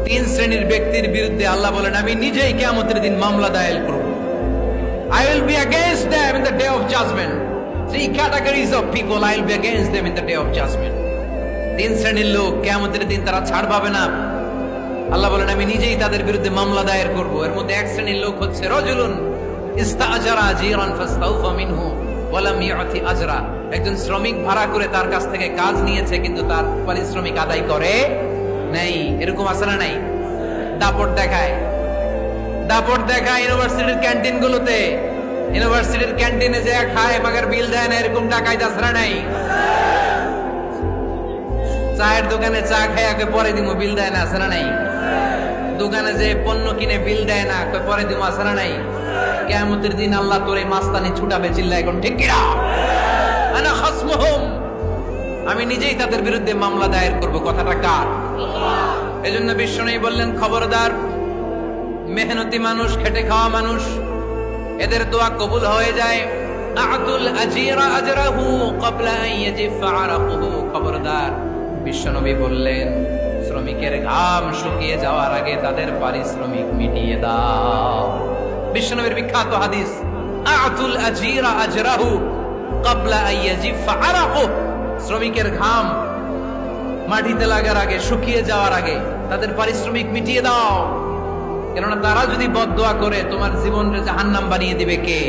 তিন শ্রেণীর ব্যক্তির বিরুদ্ধে আল্লাহ বলেন আমি নিজেই কিয়ামতের দিন মামলা দায়ের করব। I will be against them in the day of judgment. Three categories of people I will be against them in the day of judgment. তিন শ্রেণীর লোক কিয়ামতের দিন তারা ছাড় পাবে না। আল্লাহ বলেন আমি নিজেই তাদের বিরুদ্ধে মামলা দায়ের করব। এর মধ্যে এক শ্রেণীর লোক হচ্ছে রাজুলুন ইস্তাআজারা জিরান ফাস্তাউফা মিনহু ওয়া লাম ইউতি আজরা। একজন শ্রমিক ভাড়া করে তার কাছ থেকে কাজ নিয়েছে কিন্তু তার পারিশ্রমিক আদায় করে নাই। এরকম আছে না নাই? দাপট দেখায় ইউনিভার্সিটির ক্যান্টিন গুলোতে, ইউনিভার্সিটির ক্যান্টিনে যে খায় মাগার বিল দেয় না, এরকম টাকায় দাসরা নাই। চায়ের দোকানে চা খায় আগে পরে দিমু বিল দেয় না, আছে না নাই? দোকানে যে পণ্য কিনে বিল দেয় না পরে দিমু, আছে না নাই? কিয়ামতের দিন আল্লাহ তোরে মাস্তানি ছুটাবে, চিল্লা এখন ঠিক কিনা? আনা খাসমুহুম, আমি নিজেই তাদের বিরুদ্ধে মামলা দায়ের করব। কথাটা কার? এজন্য বিশ্বনবী বললেন খবরদার, মেহনতি মানুষ, খেটে খাওয়া মানুষ, এদের দোয়া কবুল হয়ে যায়। আতুল আজিরা আজরাহু ক্বাবলা আন ইয়াজিফা আরাকুহু। খবরদার, বিশ্বনবী বললেন শ্রমিকের ঘাম শুকিয়ে যাওয়ার আগে তাদের পারিশ্রমিক মিটিয়ে দাও। বিশ্বনবীর বিখ্যাত হাদিস, আতুল আজিরা আজরাহু ক্বাবলা আন ইয়াজিফা আরাকুহু। শ্রমিকের ঘাম মাটিতে লাগার আগে, শুকিয়ে যাওয়ার আগে তাদের পারিশ্রমিক মিটিয়ে দাও। কেননা তারা যদি বদদোয়া করে তোমার জীবনকে জাহান্নাম বানিয়ে দিবে কে?